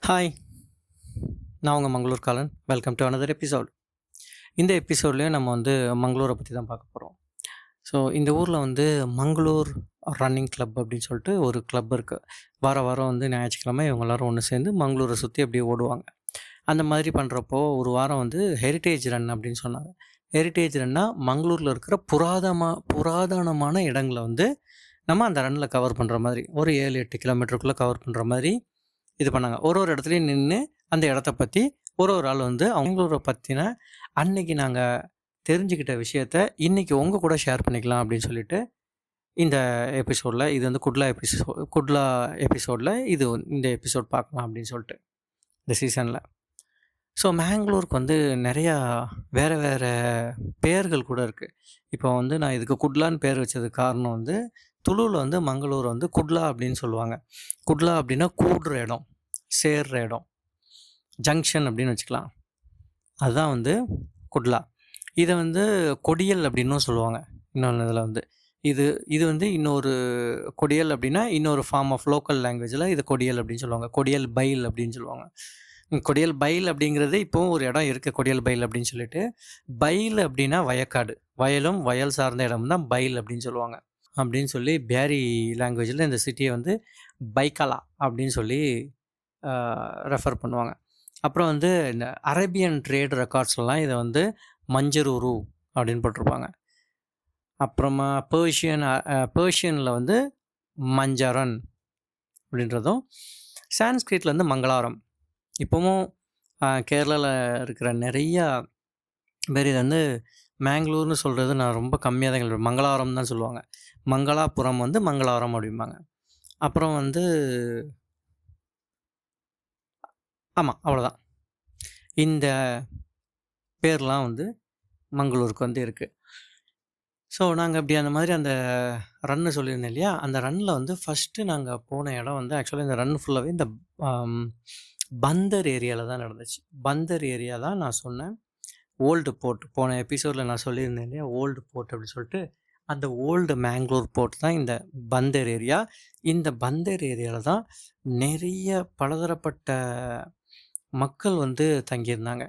Hi, நான் உங்கள் மங்களூர் காலன். Welcome to another episode. இந்த எபிசோட்லேயும் நம்ம மங்களூரை பற்றி தான் பார்க்க போகிறோம். ஸோ இந்த ஊரில் மங்களூர் ரன்னிங் கிளப் அப்படின்னு சொல்லிட்டு ஒரு கிளப் இருக்குது. வாரம் வாரம் ஞாயிற்றுக்கிழமை இவங்க எல்லாரும் ஒன்று சேர்ந்து மங்களூரை சுற்றி அப்படியே ஓடுவாங்க. அந்த மாதிரி பண்ணுறப்போ ஒரு வாரம் ஹெரிட்டேஜ் ரன் அப்படின்னு சொன்னாங்க. ஹெரிட்டேஜ் ரன்னா மங்களூரில் இருக்கிற புராதனமான இடங்களை நம்ம அந்த ரன்னில் கவர் பண்ணுற மாதிரி ஒரு 7-8 கிலோமீட்டருக்குள்ளே கவர் பண்ணுற மாதிரி இது பண்ணாங்க. ஒரு இடத்துலையும் நின்று அந்த இடத்த பற்றி ஒரு ஆள் அவங்களோட பற்றின அன்னைக்கு நாங்கள் தெரிஞ்சுக்கிட்ட விஷயத்த இன்றைக்கி உங்கள் கூட ஷேர் பண்ணிக்கலாம் அப்படின்னு சொல்லிட்டு இந்த எபிசோடில் இது குட்லா எபிசோடில் இந்த எபிசோட் பார்க்கலாம் அப்படின்னு சொல்லிட்டு இந்த சீசனில். ஸோ மேங்களூருக்கு நிறையா வேறு வேறு பெயர்கள் கூட இருக்குது. இப்போ நான் இதுக்கு குட்லான்னு பேர் வச்சதுக்கு காரணம் துளுவில் மங்களூர் குட்லா அப்படின்னு சொல்லுவாங்க. குட்லா அப்படின்னா கூடுற இடம், சேர்ற இடம், ஜங்ஷன் அப்படின்னு வச்சுக்கலாம். அதுதான் குட்லா. இதை கொடியல் அப்படின்னும் சொல்லுவாங்க. இன்னொன்று இதில் இது இது இன்னொரு கொடியல் அப்படின்னா இன்னொரு ஃபார்ம் ஆஃப் லோக்கல் லாங்குவேஜில் இது கொடியல் அப்படின்னு சொல்லுவாங்க. கொடியல் பைல் அப்படின்னு சொல்லுவாங்க. கொடியல் பைல் அப்படிங்கிறது இப்போவும் ஒரு இடம் இருக்குது, கொடியல் பைல் அப்படின்னு சொல்லிட்டு. பைல் அப்படின்னா வயக்காடு, வயலும் வயல் சார்ந்த இடம் தான் பைல் அப்படின்னு சொல்லுவாங்க. அப்படின்னு சொல்லி பேரி லாங்குவேஜில் இந்த சிட்டியை பைக்கலா அப்படின்னு சொல்லி ரெஃபர் பண்ணுவாங்க. அப்புறம் இந்த அரேபியன் ட்ரேட் ரெக்கார்ட்ஸ்லாம் இதை மஞ்சரூரு அப்படின்னு போட்டிருப்பாங்க. அப்புறமா பேர்ஷியனில் மஞ்சரன் அப்படின்றதும், சான்ஸ்கிரிட்டில் மங்களாரம். இப்போவும் கேரளாவில் இருக்கிற நிறையா பேர் இது மேங்களூர்னு சொல்கிறது நான் ரொம்ப கம்மியாக தான் கேள்வி. மங்களாரம் தான் சொல்லுவாங்க. மங்களாபுரம் மங்களாரம் அப்படிம்பாங்க. அப்புறம் அவ்வளோதான். இந்த பேர்லாம் மங்களூருக்கு இருக்குது. ஸோ நாங்கள் அப்படி அந்த மாதிரி அந்த ரன்னு சொல்லியிருந்தேன் இல்லையா, அந்த ரன்னில் ஃபஸ்ட்டு நாங்கள் போன இடம் ஆக்சுவலாக இந்த ரன் ஃபுல்லாகவே இந்த பந்தர் ஏரியாவில் தான் நடந்துச்சு. பந்தர் ஏரியா தான் நான் சொன்னேன். ஓல்டு போர்ட் போன எபிசோடில் நான் சொல்லியிருந்தேன் இல்லையா, ஓல்டு போர்ட் அப்படின்னு சொல்லிட்டு. அந்த ஓல்டு மேங்களூர் போர்ட் தான் இந்த பந்தர் ஏரியா. இந்த பந்தர் ஏரியாவில் தான் நிறைய பலதரப்பட்ட மக்கள் தங்கியிருந்தாங்க.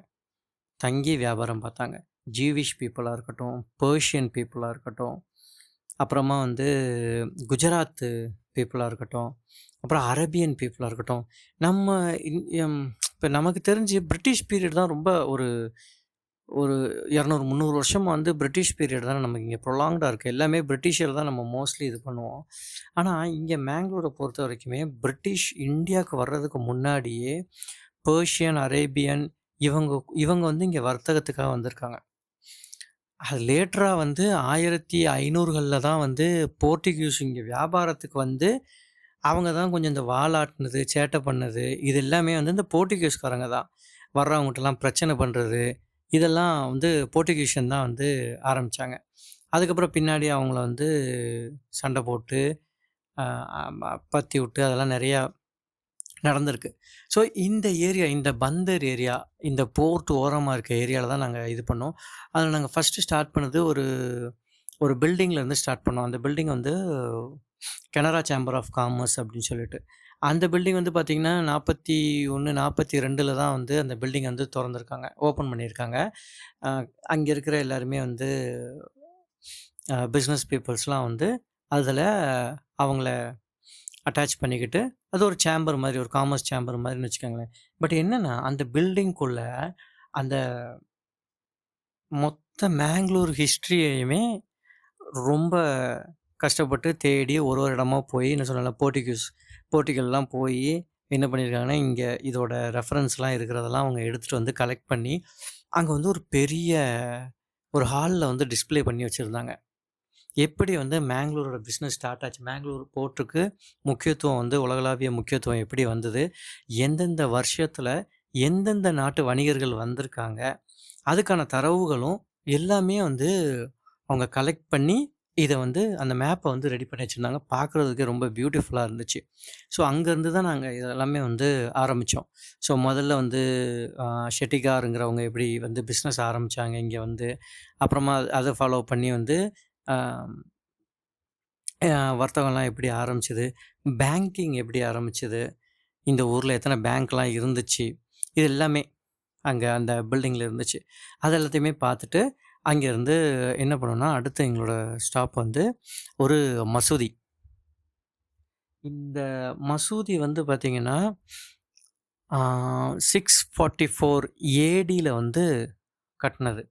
தங்கி வியாபாரம் பார்த்தாங்க. ஜீவிஷ் பீப்புளாக இருக்கட்டும், பேர்ஷியன் பீப்புளாக இருக்கட்டும், அப்புறமா குஜராத்து பீப்புளாக இருக்கட்டும், அப்புறம் அரேபியன் பீப்புளாக இருக்கட்டும். நம்ம இப்போ நமக்கு தெரிஞ்சு பிரிட்டிஷ் பீரியட் தான் ரொம்ப ஒரு 200-300 வருஷம் பிரிட்டிஷ் பீரியட் தானே நமக்கு இங்கே ப்ரொலாங்டாக இருக்குது. எல்லாமே பிரிட்டிஷர் தான் நம்ம மோஸ்ட்லி இது பண்ணுவோம். ஆனால் இங்கே மேங்களூரை பொறுத்த வரைக்குமே பிரிட்டிஷ் இந்தியாவுக்கு வர்றதுக்கு முன்னாடியே பேர்ஷியன், அரேபியன் இவங்க இங்கே வர்த்தகத்துக்காக வந்திருக்காங்க. அது லேட்டராக 1500களில் தான் போர்ச்சுகீஸ் இங்கே வியாபாரத்துக்கு அவங்க தான் கொஞ்சம் இந்த வாலாட்டினது, சேட்டை பண்ணது, இது எல்லாமே இந்த போர்ச்சுகீஸ்காரங்க தான். வர்றவங்ககிட்டலாம் பிரச்சனை பண்ணுறது, இதெல்லாம் போர்ச்சுகீஷியன் தான் ஆரம்பித்தாங்க. அதுக்கப்புறம் பின்னாடி அவங்கள சண்டை போட்டு பற்றி விட்டு அதெல்லாம் நிறையா நடந்திருக்கு. ஸோ இந்த ஏரியா, இந்த பந்தர் ஏரியா, இந்த போர்ட் ஓரமாக இருக்க ஏரியாவில் தான் நாங்கள் இது பண்ணோம். அதில் நாங்கள் ஃபஸ்ட்டு ஸ்டார்ட் பண்ணது ஒரு பில்டிங்லேருந்து ஸ்டார்ட் பண்ணோம். அந்த building Canara chamber of commerce அப்படின்னு சொல்லிட்டு. அந்த பில்டிங் பார்த்திங்கன்னா 41, 42 தான் அந்த பில்டிங் திறந்துருக்காங்க, ஓப்பன் பண்ணியிருக்காங்க. அங்கே இருக்கிற எல்லாருமே பிஸ்னஸ் பீப்புள்ஸ்லாம் அதில் அவங்கள அட்டாச் பண்ணிக்கிட்டு அது ஒரு சேம்பர் மாதிரி, ஒரு காமர்ஸ் சேம்பர் மாதிரின்னு வச்சுக்கோங்களேன். பட் என்னென்னா அந்த பில்டிங்குள்ளே அந்த மொத்த மேங்களூர் ஹிஸ்ட்ரியையுமே ரொம்ப கஷ்டப்பட்டு தேடி ஒரு இடமா போய் என்ன சொல்லலாம், போர்ட்டுகல்லாம் போய் என்ன பண்ணியிருக்காங்கன்னா, இங்கே இதோட ரெஃபரன்ஸ்லாம் இருக்கிறதெல்லாம் அவங்க எடுத்துகிட்டு கலெக்ட் பண்ணி அங்கே ஒரு பெரிய ஒரு ஹாலில் டிஸ்பிளே பண்ணி வச்சுருந்தாங்க. எப்படி மேங்களூரோட பிஸ்னஸ் ஸ்டார்ட் ஆச்சு, மேங்களூர் போர்ட்டுக்கு முக்கியத்துவம் உலகளாவிய முக்கியத்துவம் எப்படி வந்தது, எந்தெந்த வருஷத்தில் எந்தெந்த நாட்டு வணிகர்கள் வந்திருக்காங்க, அதுக்கான தரவுகளும் எல்லாமே அவங்க கலெக்ட் பண்ணி இதை அந்த மேப்பை ரெடி பண்ணி வச்சுருந்தாங்க. பார்க்குறதுக்கு ரொம்ப பியூட்டிஃபுல்லாக இருந்துச்சு. ஸோ அங்கேருந்து தான் நாங்கள் இதெல்லாமே ஆரம்பித்தோம். ஸோ முதல்ல ஷெட்டிகாருங்கிறவங்க எப்படி பிஸ்னஸ் ஆரம்பித்தாங்க இங்கே அப்புறமா அதை ஃபாலோ பண்ணி வர்த்தகம்லாம் எப்படி ஆரம்பிச்சது, பேங்கிங் எப்படி ஆரம்பிச்சது, இந்த ஊரில் எத்தனை பேங்க்லாம் இருந்துச்சு, இது எல்லாமே அங்கே அந்த பில்டிங்கில் இருந்துச்சு. அது எல்லாத்தையுமே பார்த்துட்டு அங்கேருந்து என்ன பண்ணோம்னா, அடுத்து எங்களோட ஸ்டாப் வந்து ஒரு மசூதி. இந்த மசூதி வந்து பார்த்தீங்கன்னா, 644 ஏடியில் வந்து கட்டினது.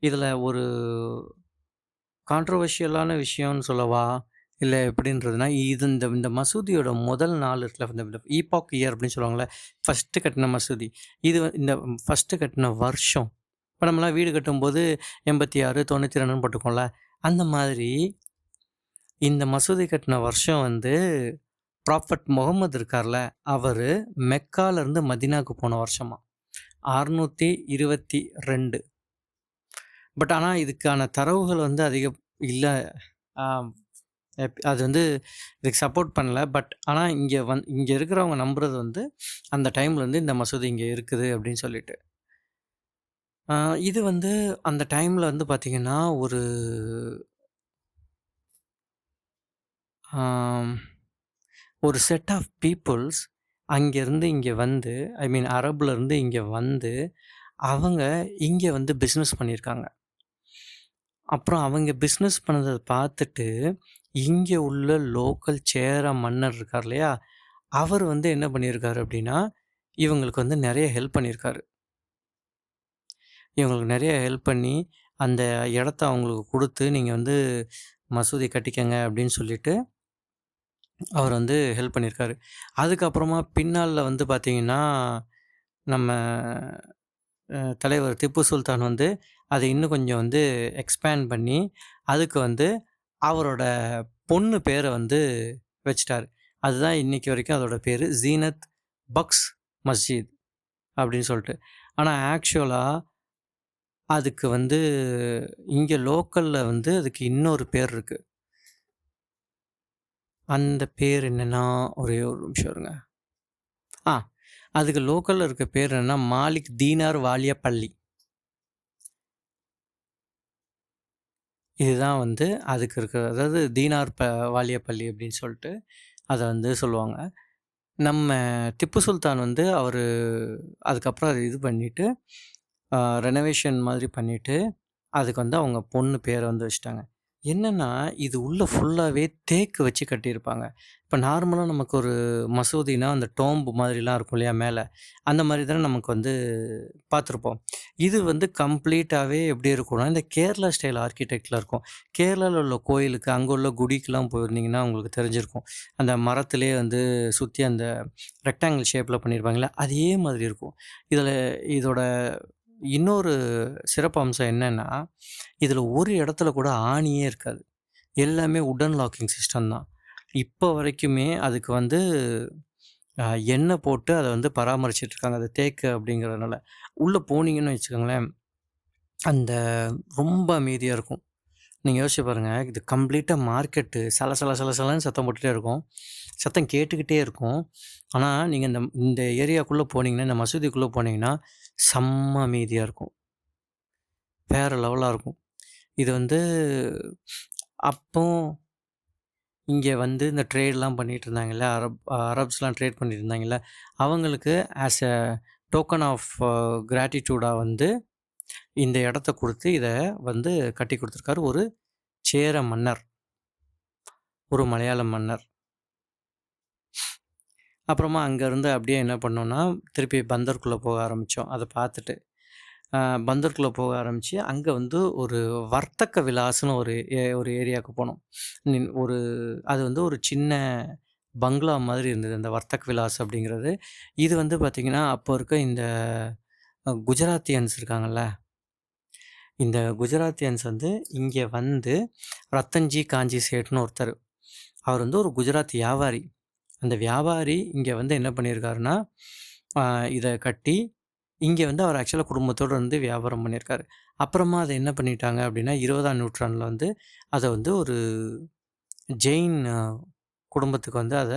இதில் ஒரு கான்ட்ரோவர்ஷியலான விஷயம்னு சொல்லவா? இல்ல எப்படின்றதுனா, இது இந்த இந்த மசூதியோட முதல் நாள் இருக்குல்ல, இந்த ஈபாக் இயர் அப்படின்னு சொல்லுவாங்கல்ல, ஃபர்ஸ்ட்டு கட்டின மசூதி. இது இந்த ஃபர்ஸ்ட்டு கட்டின வருஷம். இப்போ நம்மலாம் வீடு கட்டும்போது 86, 92ன்னு போட்டுருக்கோம்ல, அந்த மாதிரி இந்த மசூதி கட்டின வருஷம் வந்து ப்ராஃபட் முகமது இருக்கார்ல, அவரு மெக்காலேருந்து மதீனாவுக்கு போன வருஷமா. 622. பட் ஆனா இதுக்கான தரவுகள் வந்து அதிகம் இல்ல. ஆ அது வந்து இதுக்கு சப்போர்ட் பண்ணல. பட் ஆனா இங்க இருக்கிறவங்க நம்புறது வந்து, அந்த டைம்ல வந்து இந்த மசூதி இங்க இருக்குது அப்படின்னு சொல்லிட்டு. இது வந்து அந்த டைம்ல வந்து பார்த்தீங்கன்னா, ஒரு ஆம், ஒரு செட் ஆஃப் பீப்பிள்ஸ் அங்கேருந்து இங்க வந்து, ஐ மீன் அரபுலருந்து இங்க வந்து, அவங்க இங்க வந்து பிஸ்னஸ் பண்ணியிருக்காங்க. அப்புறம் அவங்க பிஸ்னஸ் பண்ணத பார்த்துட்டு, இங்க உள்ள லோக்கல் சேர மன்னர் இருக்கார் இல்லையா? அவர் வந்து என்ன பண்ணியிருக்காரு அப்படின்னா, இவங்களுக்கு வந்து நெறைய ஹெல்ப் பண்ணியிருக்காரு. இவங்களுக்கு நெறைய ஹெல்ப் பண்ணி, அந்த இடத்த அவங்களுக்கு குடுத்து, நீங்க வந்து மசூதி கட்டிக்கங்க அப்படின்னு சொல்லிட்டு, அவர் வந்து ஹெல்ப் பண்ணியிருக்காரு. அதுக்கப்புறமா பின்னால வந்து பார்த்தீங்கன்னா, நம்ம தலைவர் திப்பு சுல்தான் வந்து அத இன்னும் கொஞ்சம் வந்து எக்ஸ்பேண்ட் பண்ணி, அதுக்கு வந்து அவரோட பொண்ணு பேர வந்து வச்சுட்டாரு. அதுதான் இன்னைக்கு வரைக்கும் அதோட பேரு. ஜீனத் பக்ஸ் மஸ்ஜித் அப்படின்னு சொல்லிட்டு. ஆனா ஆக்சுவலா அதுக்கு வந்து இங்க லோக்கல்ல வந்து அதுக்கு இன்னொரு பேர் இருக்கு. அந்த பேர் என்னன்னா, ஒரே ஒரு நிமிஷம் இருங்க. ஆ அதுக்கு லோக்கல்ல இருக்க பேர் என்னன்னா, மாலிக் தீனார் வாலிய பள்ளி. இதுதான் வந்து அதுக்கு இருக்க, அதாவது தீனார் வாலிய பள்ளி அப்படின்னு சொல்லிட்டு அத வந்து சொல்லுவாங்க. நம்ம திப்பு சுல்தான் வந்து அவரு அதுக்கப்புறம் அத இது பண்ணிட்டு, ரெனோவேஷன் மாதிரி பண்ணிட்டு, அதுக்கு வந்து அவங்க பொண்ணு பேர வந்து வச்சுட்டாங்க. என்னன்னா, இது உள்ள ஃபுல்லாவே தேக்கு வச்சு கட்டியிருப்பாங்க. இப்ப நார்மலா நமக்கு ஒரு மசூதினா, அந்த டோம்ப் மாதிரிலாம் இருக்கும் இல்லையா மேல, அந்த மாரி தானே நமக்கு வந்து பார்த்துருப்போம். இது வந்து கம்ப்ளீட்டாவே எப்படி இருக்கும்னா, இந்த கேரளா ஸ்டைல் ஆர்க்கிடெக்ட்ல இருக்கும். கேரளால உள்ள கோயிலுக்கு, அங்க உள்ள குடிக்கெல்லாம் போயிருந்தீங்கன்னா உங்களுக்கு தெரிஞ்சிருக்கும். அந்த மரத்திலேயே வந்து சுத்தி அந்த ரெக்டாங்கிள் ஷேப்ல பண்ணியிருப்பாங்கல்ல, அதே மாதிரி இருக்கும். இதோட இன்னொரு சிறப்பு அம்சம் என்னன்னா, இதில ஒரு இடத்துல கூட ஆணியே இருக்காது. எல்லாமே வுடன் லாக்கிங் சிஸ்டம் தான். இப்போ வரைக்குமே அதுக்கு வந்து அ எண்ணெய் போட்டு அத வந்து பராமரிச்சுட்டு இருக்காங்க. அது தேக்கு அப்படிங்கிறதுனால. உள்ள போனீங்கன்னு வச்சுக்கோங்களேன், அந்த ரொம்ப அமைதியா இருக்கும். நீங்க யோசிச்சு பாருங்க. இது கம்ப்ளீட்டா மார்க்கெட்டு சல சல சல சலன்னு சத்தம் போட்டுட்டே இருக்கும். சத்தம் கேட்டுக்கிட்டே இருக்கும். ஆனா, நீங்க இந்த இந்த ஏரியாக்குள்ள போனீங்கன்னா, இந்த மசூதிக்குள்ள போனீங்கன்னா, செம்ம அமைதியா இருக்கும். வேற லெவலா இருக்கும். இது வந்து அப்போ இங்க வந்து இந்த ட்ரேட்லாம் பண்ணிட்டு இருந்தாங்கல்ல, அரப்ஸ்லாம் ட்ரேட் பண்ணிட்டு இருந்தாங்கல்ல, அவங்களுக்கு ஆஸ் எ டோக்கன் ஆஃப் கிராட்டிட்யூடா வந்து இந்த இடத்த குடுத்து, இத வந்து கட்டிக் குடுத்துருக்காரு ஒரு சேர மன்னர். ஒரு மலையாள மன்னர். அப்புறமா அங்கருந்து அப்படியே என்ன பண்ணோம்னா, திருப்பி பந்தருக்குள்ள போக ஆரம்பிச்சோம். அத பார்த்துட்டு. அ பந்தருக்குள்ள போக ஆரம்பிச்சு, அங்க வந்து ஒரு வர்த்தக விலாஸ்ன்னு ஒரு ஏரியாவுக்கு போனோம். ஒரு அது வந்து ஒரு சின்ன பங்களா மாதிரி இருந்தது. அந்த வர்த்தக் விலாஸ் அப்படிங்கிறது. இது வந்து பார்த்தீங்கன்னா, அப்போ இருக்க இந்த குஜராத்தியன்ஸ் இருக்காங்கல்ல, இந்த குஜராத்தியன்ஸ் வந்து இங்க வந்து ரத்தன்ஜி காஞ்சி சேட்ன்னு ஒருத்தர். அவர் வந்து ஒரு குஜராத் வியாபாரி. அந்த வியாபாரி இங்க வந்து என்ன பண்ணியிருக்காருன்னா, அ இத கட்டி, இங்க வந்து அவர் ஆக்சுவலா குடும்பத்தோட வந்து வியாபாரம் பண்ணியிருக்காரு. அப்புறமா அத என்ன பண்ணிட்டாங்க அப்படின்னா, 20ஆம் நூற்றாண்டுல வந்து அத வந்து ஒரு ஜெயின் குடும்பத்துக்கு வந்து அத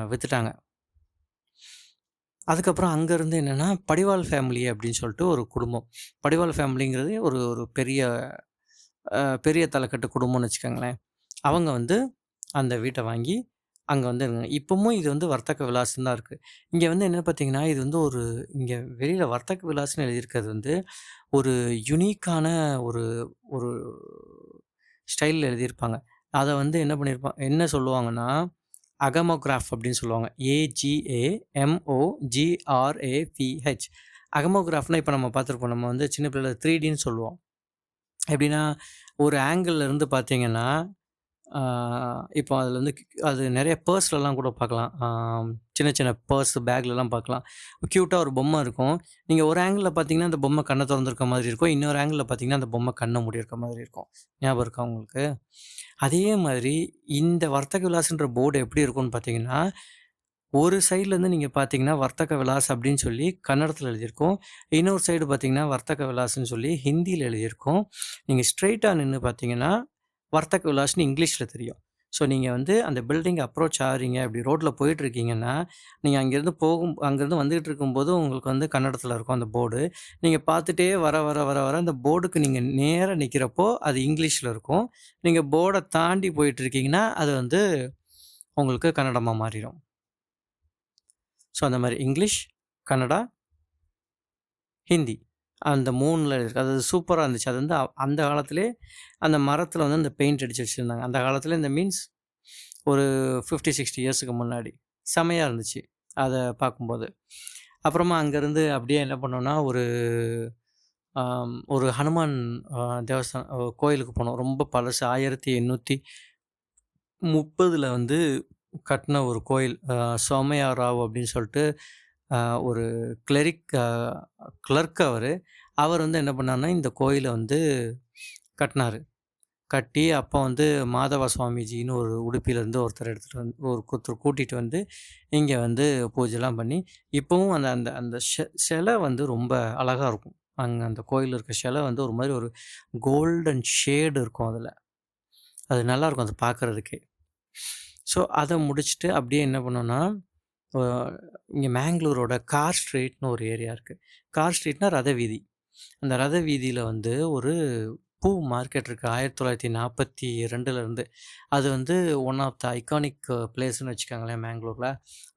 வித்துட்டாங்க. அதுக்கப்புறம் அங்கருந்து என்னன்னா, படிவால் ஃபேமிலி அப்படின்னு சொல்லிட்டு ஒரு குடும்பம். படிவால் ஃபேமிலிங்கிறது ஒரு ஒரு பெரிய தலக்கட்டு குடும்பம்னு வச்சுக்கோங்களேன். அவங்க வந்து அந்த வீட்ட வாங்கி, அங்க வந்து இப்பவும் இது வந்து வர்த்தக விலாசம் தான் இருக்கு. இங்க வந்து என்ன பார்த்தீங்கன்னா, இது வந்து ஒரு இங்க வெளியில வர்த்தக விலாசம்னு எழுதியிருக்கிறது வந்து, ஒரு யுனிக்கான ஒரு ஒரு ஸ்டைல்ல எழுதியிருப்பாங்க. அத வந்து என்ன சொல்லுவாங்கன்னா, அகமோகிராஃப் அப்படின்னு சொல்லுவாங்க. AGAMOGRAPH. அகமோகிராஃப்னா இப்ப நம்ம பார்த்துருப்போம். நம்ம வந்து சின்ன பிள்ளைல 3Dன்னு சொல்லுவோம். எப்படின்னா, ஒரு ஆங்கிள்ல இருந்து பார்த்தீங்கன்னா, ஆ இப்போ அதில வந்து அது நெறைய பர்ஸ்லலாம் கூட பார்க்கலாம். சின்ன சின்ன பர்ஸ், பேக்லலாம் பார்க்கலாம். கியூட்டா ஒரு பொம்மை இருக்கும். நீங்க ஒரு ஆங்கிள்ல பார்த்தீங்கன்னா, அந்த பொம்மை கண்ண தொறந்திருக்க மாதிரி இருக்கும். இன்னொரு ஆங்கிள்ல பார்த்தீங்கன்னா, அந்த பொம்மை கண்ண மூடியிருக்க மாதிரி இருக்கும். ஞாபகம் இருக்கா உங்களுக்கு? அதே மாதிரி இந்த வர்த்தக விலாசன்ற போர்டு எப்படி இருக்கும்னு பார்த்தீங்கன்னா, ஒரு சைட்லேருந்து நீங்க பார்த்தீங்கன்னா, வர்த்தக விலாஸ் அப்படின்னு சொல்லி கன்னடத்தில எழுதியிருக்கும். இன்னொரு சைடு பார்த்தீங்கன்னா, வர்த்தக விலாஸ்ன்னு சொல்லி ஹிந்தியில எழுதியிருக்கும். நீங்க ஸ்ட்ரெய்ட்டா நின்னு பார்த்தீங்கன்னா, வர்த்தக விலாஸ்ன்னு இங்கிலீஷ்ல தெரியும். ஸோ நீங்க வந்து அந்த பில்டிங் அப்ரோச் ஆகுறீங்க, அப்படி ரோட்ல போயிட்டுருக்கீங்கன்னா, நீங்க அங்கேருந்து வந்துகிட்டு இருக்கும்போது உங்களுக்கு வந்து கன்னடத்தில இருக்கும் அந்த போர்டு. நீங்க பார்த்துட்டே வர அந்த போர்டுக்கு நீங்க நேரா நிக்கிறப்போ, அது இங்கிலீஷ்ல இருக்கும். நீங்க போர்ட தாண்டி போயிட்டுருக்கீங்கன்னா, அது வந்து உங்களுக்கு கன்னடமா மாறிரும். ஸோ அந்த மாரி இங்கிலீஷ், கன்னடா, ஹிந்தி. அந்த 3ல இருக்கு. அது சூப்பரா இருந்துச்சு. அது வந்து அந்த காலத்திலேயே அந்த மரத்தில வந்து அந்த பெயிண்ட் அடிச்சு வச்சிருந்தாங்க. அந்த காலத்தில இந்த மீன்ஸ் ஒரு 50, 60 இயர்ஸ்க்கு முன்னாடி. செமையா இருந்துச்சு. அத பார்க்கும்போது. அப்புறமா அங்கேருந்து அப்படியே என்ன பண்ணோம்னா, ஒரு ஹனுமான் அ தேவஸ்தானம் கோயிலுக்கு போனோம். ரொம்ப பழசு 1830ல வந்து கட்டுன ஒரு கோயில். சோமையா ராவ் அப்படின்னு சொல்லிட்டு அ ஒரு கிளெரிக் அ கிளர்க் அவரு. அவர் வந்து என்ன பண்ணாருன்னா, இந்த கோயில வந்து கட்டுனாரு. கட்டி அப்போ வந்து மாதவ சுவாமிஜின்னு ஒரு உடுப்பியிலேருந்து ஒருத்தர் எடுத்துட்டு வந்து ஒருத்தர் கூட்டிட்டு வந்து, இங்க வந்து பூஜைலாம் பண்ணி, இப்பவும் அந்த அந்த அந்த சிலை வந்து ரொம்ப அழகா இருக்கும். அங்க அந்த கோயில்ல இருக்க சிலை வந்து ஒரு மாரி ஒரு கோல்டன் ஷேடு இருக்கும் அதுல. அது நல்லாருக்கும் அத பார்க்கறதுக்கே. ஸோ அத முடிச்சுட்டு அப்படியே என்ன பண்ணோம்னா, அ இங்க மேங்களூரோட கார் ஸ்ட்ரீட்ன்னு ஒரு ஏரியா இருக்கு. கார் ஸ்ட்ரீட்னா ரத வீதி. அந்த ரத வீதியில வந்து ஒரு பூ மார்க்கெட் இருக்கு. 1942ல இருந்து. அது வந்து ஒன் ஆஃப் த ஐகானிக் பிளேஸ்ன்னு வச்சுக்கோங்களேன் மேங்களூர்ல.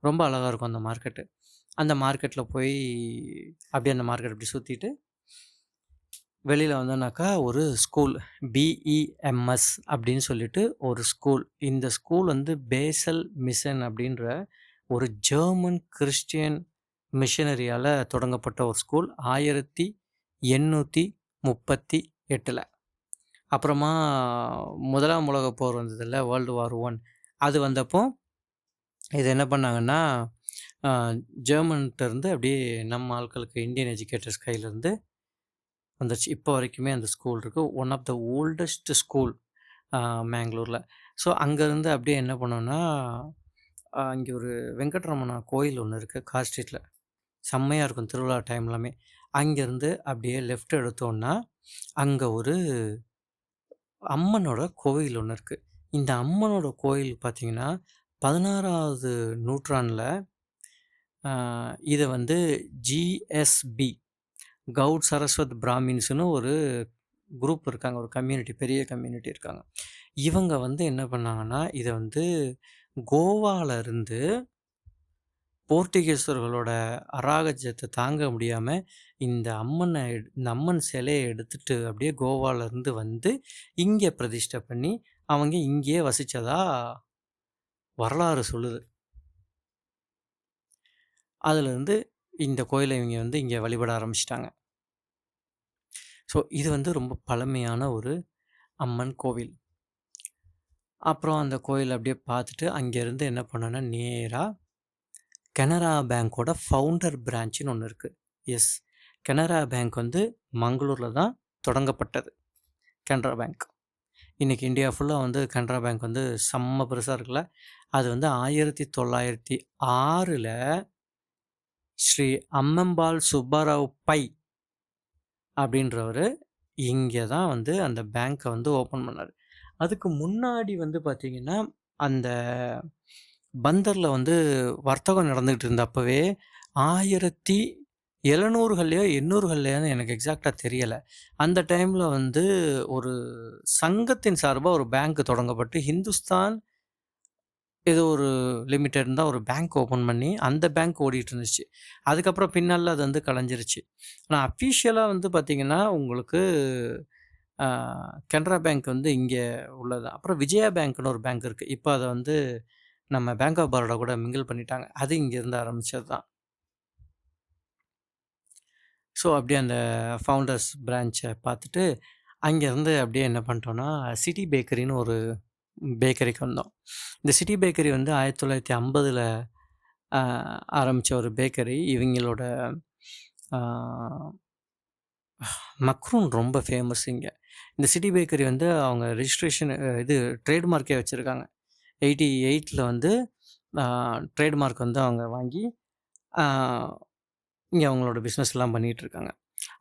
ரொம்ப அழகா இருக்கும் அந்த மார்க்கெட்டு. அந்த மார்க்கெட்ல போய் அப்படியே அந்த மார்க்கெட் அப்படி சுத்திட்டு, வெளியில வந்தோம்னாக்கா ஒரு ஸ்கூல். பிஇஎம்எஸ் அப்படின்னு சொல்லிட்டு ஒரு ஸ்கூல். இந்த ஸ்கூல் வந்து பேசல் மிஷன் அப்படின்ற ஒரு ஜெர்மன் கிறிஸ்டியன் மிஷனரியால தொடங்கப்பட்ட ஒரு ஸ்கூல். 1838ல. அப்புறமா 1ஆம் உலகப் போர் வந்ததுல்ல, வேர்ல்டு வார் 1. அது வந்தப்போ, இது என்ன பண்ணாங்கன்னா, அ ஜெர்மன்ட்ட இருந்து அப்படியே நம்ம ஆட்களுக்கு இந்தியன் எஜுகேட்டர்ஸ் கையிலருந்து வந்துருச்சு. இப்போ வரைக்குமே அந்த ஸ்கூல் இருக்கு. One of the oldest school அ மேங்களூர்ல. ஸோ அங்கேருந்து அப்படியே என்ன பண்ணோம்னா, இங்க ஒரு வெங்கட்ரமணா கோயில் ஒண்ணு இருக்கு கார் ஸ்ட்ரீட்ல. செம்மையா இருக்கும் திருவிழா டைம்லாமே. அங்கேருந்து அப்படியே லெஃப்ட் எடுத்தோம்னா, அங்க ஒரு அம்மனோட கோவில் ஒண்ணு இருக்கு. இந்த அம்மனோட கோயில் பார்த்தீங்கன்னா, 16வது நூற்றாண்டுல அ இத வந்து ஜிஎஸ்பி கவுட் சரஸ்வத் பிராமின்ஸ்ன்னு ஒரு குரூப் இருக்காங்க. ஒரு கம்யூனிட்டி, பெரிய கம்யூனிட்டி இருக்காங்க. இவங்க வந்து என்ன பண்ணாங்கன்னா, இத வந்து கோவால இருந்து போர்த்துகீசர்களோட அராஜகத்த தாங்க முடியாம, இந்த அம்மன் சிலைய எடுத்துட்டு அப்படியே கோவால இருந்து வந்து, இங்க பிரதிஷ்டை பண்ணி, அவங்க இங்கேயே வசிச்சதா வரலாறு சொல்லுது. அதுலருந்து இந்த கோயில இவங்க வந்து இங்க வழிபட ஆரம்பிச்சுட்டாங்க. ஸோ இது வந்து ரொம்ப பழமையான ஒரு அம்மன் கோவில். அப்புறம் அந்த கோயில அப்படியே பார்த்துட்டு, அங்கேருந்து என்ன பண்ணோம்னா, நேரா கனரா பேங்கோட ஃபவுண்டர் பிரான்ச்சுன்னு ஒண்ணு இருக்கு. எஸ். கனரா பேங்க் வந்து மங்களூர்ல தான் தொடங்கப்பட்டது. கனரா பேங்க். இன்னைக்கு இந்தியா ஃபுல்லா வந்து கனரா பேங்க் வந்து செம்ம பெருசா இருக்குல்ல. அது வந்து 1906ல ஸ்ரீ அம்மம்பாள் சுப்பாராவ் பை அப்படின்றவரு இங்க தான் வந்து அந்த பேங்க்க வந்து ஓப்பன் பண்ணாரு. அதுக்கு முன்னாடி வந்து பார்த்தீங்கன்னா, அந்த பந்தர்ல வந்து வர்த்தகம் நடந்துகிட்டு இருந்த அப்பவே 1700கள்லயோ, 800கள்லயோன்னு எனக்கு எக்ஸாக்ட்டா தெரியல. அந்த டைம்ல வந்து ஒரு சங்கத்தின் சார்பா ஒரு பேங்க் தொடங்கப்பட்டு, ஹிந்துஸ்தான் ஏதோ ஒரு லிமிட்டட் இருந்தால் ஒரு பேங்க் ஓப்பன் பண்ணி அந்த பேங்க் ஓடிட்டு இருந்துச்சு. அதுக்கப்புறம் பின்னால அது வந்து கலைஞ்சிருச்சு. ஆனால் அஃபிஷியலாக வந்து பார்த்திங்கன்னா உங்களுக்கு கனரா பேங்க் வந்து இங்கே உள்ளது. அப்புறம் விஜயா பேங்க்னு ஒரு பேங்க் இருக்குது. இப்போ அதை வந்து நம்ம பேங்க் ஆஃப் பரோடா கூட மிங்கிள் பண்ணிட்டாங்க. அது இங்கேருந்து ஆரம்பித்தது தான். ஸோ அப்படியே அந்த ஃபவுண்டர்ஸ் பிரான்ச்சை பார்த்துட்டு அங்கேருந்து அப்படியே என்ன பண்ணிட்டோன்னா சிட்டி பேக்கரின்னு ஒரு பேக்கரிக்கு வந்தோம். இந்த சிட்டி பேக்கரி வந்து 1950ல் ஆரம்பித்த ஒரு பேக்கரி. இவங்களோட மக்ரூன் ரொம்ப ஃபேமஸ் இங்கே. இந்த சிட்டி பேக்கரி வந்து அவங்க ரிஜிஸ்ட்ரேஷன் இது ட்ரேட்மார்க்கே வச்சுருக்காங்க. 88ல் வந்து ட்ரேட்மார்க் வந்து அவங்க வாங்கி இங்கே அவங்களோட பிஸ்னஸ்லாம் பண்ணிகிட்ருக்காங்க.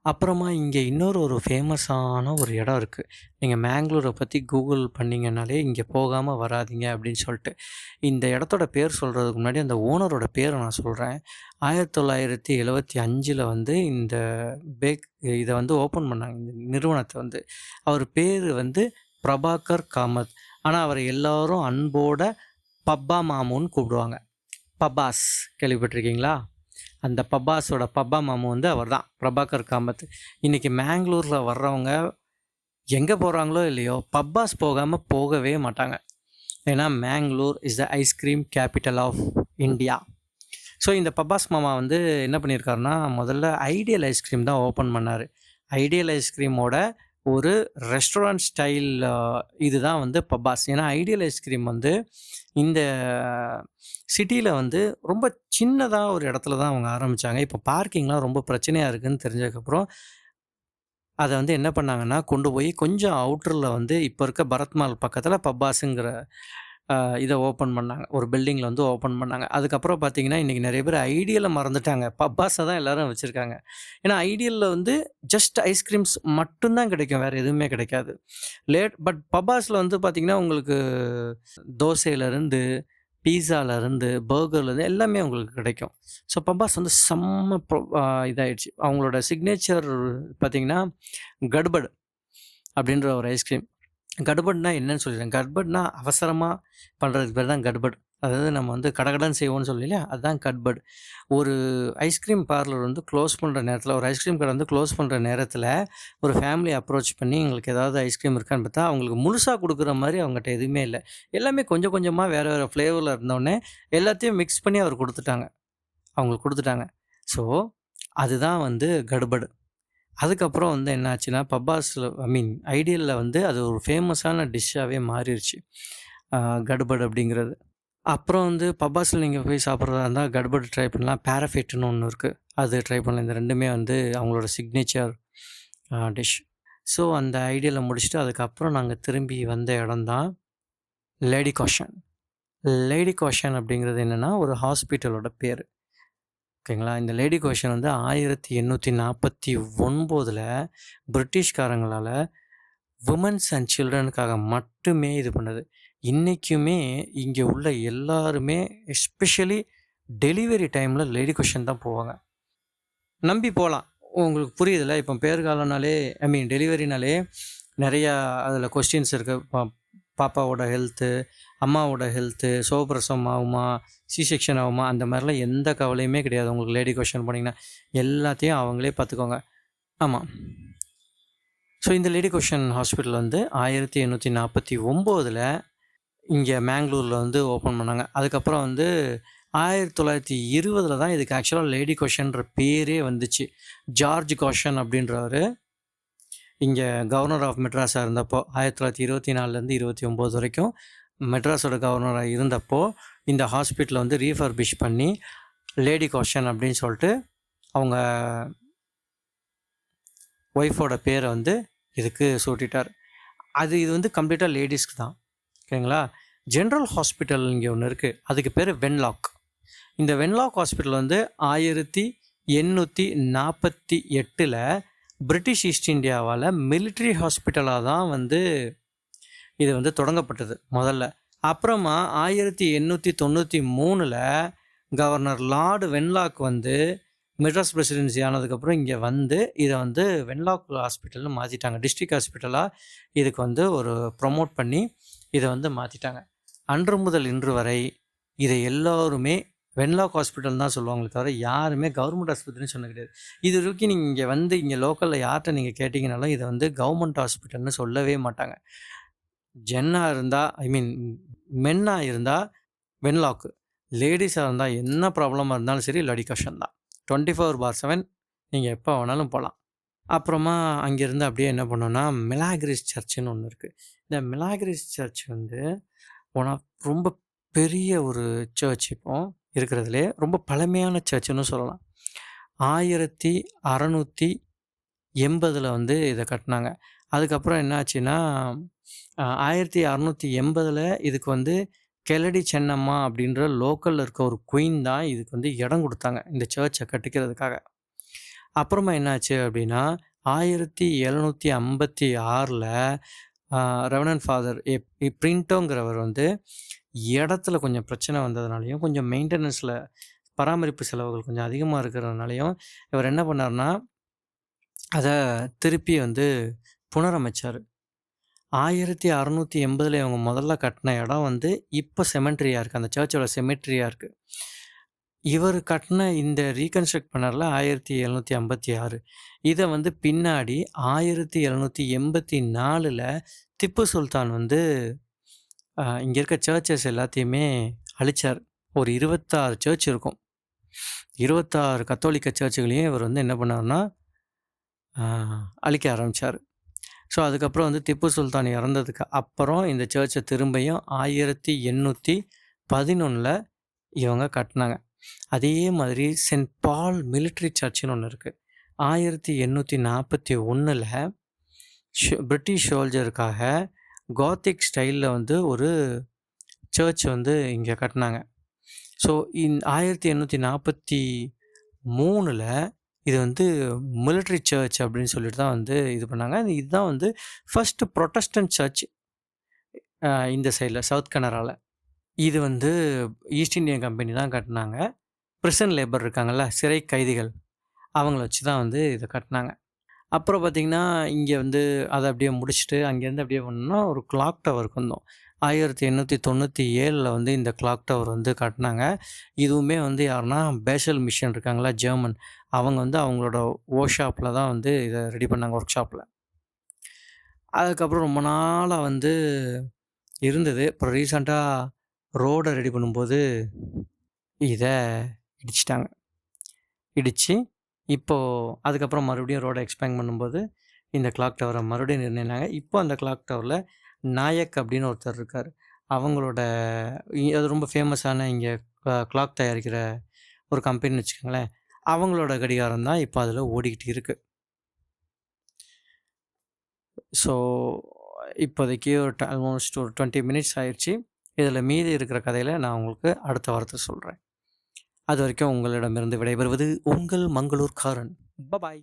அப்புறமா இங்கே இன்னொரு ஒரு ஃபேமஸான ஒரு இடம் இருக்குது. நீங்கள் மேங்களூரை பற்றி கூகுள் பண்ணிங்கனாலே இங்கே போகாமல் வராதீங்க அப்படின்னு சொல்லிட்டு. இந்த இடத்தோட பேர் சொல்கிறதுக்கு முன்னாடி அந்த ஓனரோட பேரை நான் சொல்கிறேன். 1975ல் வந்து இந்த இதை வந்து ஓப்பன் பண்ணாங்க, இந்த நிறுவனத்தை வந்து. அவர் பேர் வந்து பிரபாகர் காமத். ஆனால் அவரை எல்லோரும் அன்போட பப்பா மாமுன்னு கூப்பிடுவாங்க. பப்பாஸ் கேள்விப்பட்டிருக்கீங்களா? அந்த பப்பாஸோட பப்பா மாமு வந்து அவர் தான், பிரபாகர் காமத். இன்றைக்கி மேங்களூரில் வர்றவங்க எங்கே போகிறாங்களோ இல்லையோ பப்பாஸ் போகவே மாட்டாங்க. ஏன்னா Mangalore is the ice cream capital of India. So இந்த பப்பாஸ் மாமா வந்து என்ன பண்ணியிருக்காருன்னா, முதல்ல ஐடியல் ஐஸ்கிரீம் தான் ஓப்பன் பண்ணார். ஐடியல் ஐஸ்கிரீமோட ஒரு ரெஸ்டாரண்ட் ஸ்டைல் இது தான் வந்து பப்பாஸ். ஏன்னா ஐடியல் ஐஸ்கிரீம் வந்து இந்த சிட்டியில் வந்து ரொம்ப சின்னதாக ஒரு இடத்துல தான் அவங்க ஆரம்பித்தாங்க. இப்போ பார்க்கிங்லாம் ரொம்ப பிரச்சனையாக இருக்குதுன்னு தெரிஞ்சதுக்கப்புறம் அதை வந்து என்ன பண்ணாங்கன்னா, கொண்டு போய் கொஞ்சம் அவுட்டரில் வந்து இப்போ இருக்க பரத்மால் பக்கத்தில் பப்பாஸுங்கிற இதை ஓப்பன் பண்ணாங்க. ஒரு பில்டிங்கில் வந்து ஓப்பன் பண்ணாங்க. அதுக்கப்புறம் பார்த்திங்கன்னா இன்றைக்கி நிறைய பேர் ஐடியலை மறந்துட்டாங்க. பப்பாஸை தான் எல்லோரும் வச்சுருக்காங்க. ஏன்னா ஐடியலில் வந்து ஜஸ்ட் ஐஸ்கிரீம்ஸ் மட்டும்தான் கிடைக்கும், வேறு எதுவுமே கிடைக்காது. பட் பப்பாஸில் வந்து பார்த்திங்கன்னா உங்களுக்கு தோசையிலேருந்து பீஸாலேருந்து பர்கர்லேருந்து எல்லாமே உங்களுக்கு கிடைக்கும். ஸோ பப்பாஸ் வந்து செம்ம இதாகிடுச்சு. அவங்களோட சிக்னேச்சர் பார்த்திங்கன்னா கட்பட் அப்படின்ற ஒரு ஐஸ்கிரீம். கட்பட்னா என்னன்னு சொல்லிடுறேன். கட்பட்னா அவசரமாக பண்ணுறதுக்கு பேர் தான் கட்பட். அதாவது நம்ம வந்து கடகடன்னு செய்வோம்னு சொல்லலையா, அதுதான் கட்பட். ஒரு ஐஸ்கிரீம் பார்லர் வந்து க்ளோஸ் பண்ணுற நேரத்தில், ஒரு ஐஸ்கிரீம் கடை வந்து க்ளோஸ் பண்ணுற நேரத்தில் ஒரு ஃபேமிலி அப்ரோச் பண்ணி எங்களுக்கு ஏதாவது ஐஸ்கிரீம் இருக்கான்னு பார்த்தா அவங்களுக்கு முழுசாக கொடுக்குற மாதிரி அவங்ககிட்ட எதுவுமே இல்லை. எல்லாமே கொஞ்சம் கொஞ்சமாக வேறு வேறு ஃப்ளேவரில் இருந்தோடனே எல்லாத்தையும் மிக்ஸ் பண்ணி அவங்களுக்கு கொடுத்துட்டாங்க. ஸோ அதுதான் வந்து கட்பட். அதுக்கப்புறம் வந்து என்ன ஆச்சுன்னா, பப்பாஸில் ஐடியலில் வந்து அது ஒரு ஃபேமஸான டிஷ்ஷாகவே மாறிடுச்சு கட்பட் அப்படிங்கிறது. அப்புறம் வந்து பப்பாஸில் நீங்கள் போய் சாப்பிட்றதா இருந்தால் கட்பட் ட்ரை பண்ணலாம். பேராஃபிட்னு ஒன்று இருக்குது, அது ட்ரை பண்ணலாம். இந்த ரெண்டுமே வந்து அவங்களோட சிக்னேச்சர் டிஷ். ஸோ அந்த ஐடியாவில் முடிச்சுட்டு அதுக்கப்புறம் நாங்கள் திரும்பி வந்த இடம் தான் லேடி காஷன். லேடி காஷன் அப்படிங்கிறது என்னென்னா ஒரு ஹாஸ்பிட்டலோட பேர். ஓகேங்களா? இந்த லேடி காஷன் வந்து 1849ல் பிரிட்டிஷ்காரங்களால் விமன்ஸ் அண்ட் சில்ட்ரனுக்காக மட்டுமே இது பண்ணுது. இன்றைக்குமே இங்கே உள்ள எல்லாருமே எஸ்பெஷலி டெலிவரி டைமில் லேடி காஷன் தான் போவாங்க. நம்பி போகலாம். உங்களுக்கு புரியுதில்ல? இப்போ பேறுகாலம்னாலே டெலிவரினாலே நிறையா அதில் கொஸ்டின்ஸ் இருக்குது. பாப்பாவோட ஹெல்த்து, அம்மாவோட ஹெல்த்து, சுகப்பிரசவம் ஆகுமா, செக்ஷன் ஆகுமா, அந்த மாதிரிலாம் எந்த கவலையுமே கிடையாது. உங்களுக்கு லேடி காஷன் போனீங்கன்னா எல்லாத்தையும் அவங்களே பார்த்துக்கோங்க. ஆமாம். ஸோ இந்த லேடி காஷன் ஹாஸ்பிட்டல் வந்து 1849ல் இங்கே மேங்களூரில் வந்து ஓப்பன் பண்ணாங்க. அதுக்கப்புறம் வந்து 1920ல் தான் இதுக்கு ஆக்சுவலாக லேடி காஷன்ற பேரே வந்துச்சு. ஜார்ஜ் காஷன் அப்படின்றவர் இங்கே கவர்னர் ஆஃப் மெட்ராஸாக இருந்தப்போ 1924லேருந்து 29 வரைக்கும் மெட்ராஸோட கவர்னராக இருந்தப்போ இந்த ஹாஸ்பிட்டலை வந்து ரீஃபர்பிஷ் பண்ணி லேடி காஷன் அப்படின்னு சொல்லிட்டு அவங்க ஒய்ஃபோட பேரை வந்து இதுக்கு சூட்டிட்டார். இது வந்து கம்ப்ளீட்டாக லேடிஸ்க்கு தான். ஓகேங்களா? ஜென்ரல் ஹாஸ்பிட்டல் இங்கே ஒன்று இருக்குது, அதுக்கு பேர் வென்லாக். இந்த வென்லாக் ஹாஸ்பிட்டல் வந்து 1848ல் பிரிட்டிஷ் ஈஸ்ட் இந்தியாவால் மிலிட்ரி ஹாஸ்பிட்டலாக தான் வந்து இது வந்து தொடங்கப்பட்டது முதல்ல. அப்புறமா 1893ல் கவர்னர் லார்டு வென்லாக் வந்து மெட்ராஸ் பிரசிடென்சி ஆனதுக்கப்புறம் இங்கே வந்து இதை வந்து வென்லாக் ஹாஸ்பிட்டல்னு மாற்றிட்டாங்க. டிஸ்ட்ரிக்ட் ஹாஸ்பிட்டலாக இதுக்கு வந்து ஒரு ப்ரொமோட் பண்ணி இதை வந்து மாற்றிட்டாங்க. அன்று முதல் இன்று வரை இதை எல்லோருமே வென்லாக் ஹாஸ்பிட்டல் தான் சொல்லுவாங்களே தவிர யாருமே கவர்மெண்ட் ஆஸ்பத்திரின்னு சொன்ன கிடையாது. இது வரைக்கும் நீங்கள் இங்கே வந்து இங்கே லோக்கலில் யார்கிட்ட நீங்கள் கேட்டிங்கனாலும் இதை வந்து கவர்மெண்ட் ஹாஸ்பிட்டல்னு சொல்லவே மாட்டாங்க. ஜென்னாக இருந்தால் மென்னாக இருந்தால் வென்லாக்கு, லேடிஸாக இருந்தால் என்ன ப்ராப்ளமாக இருந்தாலும் சரி லடிகஷன் தான். 24/7 நீங்கள் எப்போ வேணாலும் போகலாம். அப்புறமா அங்கேருந்து அப்படியே என்ன பண்ணோன்னா மிலாகிரிஸ் சர்ச்சுன்னு ஒன்று இருக்குது. இந்த மிலாகிரிஸ் சர்ச் வந்து ஒன் ஆஃப் ரொம்ப பெரிய ஒரு சர்ச் இப்போ இருக்கிறதுலே ரொம்ப பழமையான சர்ச்சுன்னு சொல்லலாம். 1680 வந்து இதை கட்டினாங்க. அதுக்கப்புறம் என்ன ஆச்சுன்னா 1680 இதுக்கு வந்து கெலடி சென்னம்மா அப்படின்ற லோக்கலில் இருக்க ஒரு குயின் தான் இதுக்கு வந்து இடம் கொடுத்தாங்க இந்த சர்ச்சை கட்டிக்கிறதுக்காக. அப்புறமா என்னாச்சு அப்படின்னா 1756 ரெவனன்ட் ஃபாதர் பிரிண்டோங்கிறவர் வந்து இடத்துல கொஞ்சம் பிரச்சனை வந்ததுனாலையும் கொஞ்சம் மெயின்டெனன்ஸில் பராமரிப்பு செலவுகள் கொஞ்சம் அதிகமாக இருக்கிறதுனாலையும் இவர் என்ன பண்ணார்னா அதை திருப்பி வந்து புனரமைச்சார். 1680 இவங்க முதல்ல கட்டின இடம் வந்து இப்போ செமெட்ரியாக இருக்குது, அந்த சர்ச்சோட செமெட்ரியாக இருக்குது. இவர் கட்டின இந்த ரீகன்ஸ்ட்ரக்ட் பண்ணார்ல 1756 இதை வந்து பின்னாடி 1784 திப்பு சுல்தான் வந்து இங்கே இருக்க சர்ச்சஸ் எல்லாத்தையுமே அழிச்சார். ஒரு 26 சர்ச் இருக்கும். 26 கத்தோலிக்க சர்ச்சுகளையும் இவர் வந்து என்ன பண்ணார்னா அழிக்க ஆரம்பித்தார். ஸோ அதுக்கப்புறம் வந்து திப்பு சுல்தான் இறந்ததுக்கு அப்புறம் இந்த சர்ச்சை திரும்பியும் 1811 இவங்க கட்டினாங்க. அதே மாதிரி சென்ட் பால் மிலிட்ரி சர்ச்சுன்னு ஒன்று இருக்குது. 1841 பிரிட்டிஷ் சோல்ஜருக்காக காத்திக் ஸ்டைலில் வந்து ஒரு சர்ச் வந்து இங்கே கட்டினாங்க. ஸோ 1843 இது வந்து மிலிட்ரி சர்ச் அப்படின்னு சொல்லிட்டு தான் வந்து இது பண்ணாங்க. இதுதான் வந்து ஃபஸ்ட்டு ப்ரொட்டஸ்டன்ட் சர்ச் இந்த சைடில் சவுத் கனராவில். இது வந்து ஈஸ்ட் இந்தியன் கம்பெனி தான் கட்டினாங்க. பிரிசன் லேபர் இருக்காங்கள்ல, சிறை கைதிகள், அவங்கள வச்சு தான் வந்து இதை கட்டினாங்க. அப்புறம் பார்த்திங்கன்னா இங்கே வந்து அதை அப்படியே முடிச்சுட்டு அங்கேருந்து அப்படியே பண்ணோன்னா ஒரு கிளாக் டவருக்கு வந்தோம். 1897 வந்து இந்த கிளாக் டவர் வந்து கட்டினாங்க. இதுவுமே வந்து யாருன்னா பேஷல் மிஷன் இருக்காங்களா ஜெர்மன், அவங்க வந்து அவங்களோட ஷாப்பில் தான் வந்து இதை ரெடி பண்ணாங்க, ஒர்க் ஷாப்பில். அதுக்கப்புறம் ரொம்ப நாளாக வந்து இருந்தது. அப்புறம் ரீசெண்டாக ரோடை ரெடி பண்ணும்போது இதை இடிச்சிட்டாங்க. இடித்து இப்போது அதுக்கப்புறம் மறுபடியும் ரோடை எக்ஸ்பேண்ட் பண்ணும்போது இந்த கிளாக் டவரை மறுபடியும் நிர்ணயினாங்க. இப்போ அந்த கிளாக் டவரில் நாயக் அப்படின்னு ஒருத்தர் இருக்கார். அவங்களோட அது ரொம்ப ஃபேமஸான இங்கே கிளாக் தயாரிக்கிற ஒரு கம்பெனின்னு வச்சுக்கோங்களேன், அவங்களோட கடிகாரம் தான் இப்போ அதில் ஓடிக்கிட்டு இருக்குது. ஸோ இப்போதைக்கு ஆல்மோஸ்ட் ஒரு 20 மினிட்ஸ் ஆயிடுச்சு. இதில் மீதி இருக்கிற கதையில் நான் உங்களுக்கு அடுத்த வாரத்தில் சொல்கிறேன். அது வரைக்கும் உங்களிடமிருந்து விடைபெறுவது உங்கள் மங்களூர் காரன். பாய்.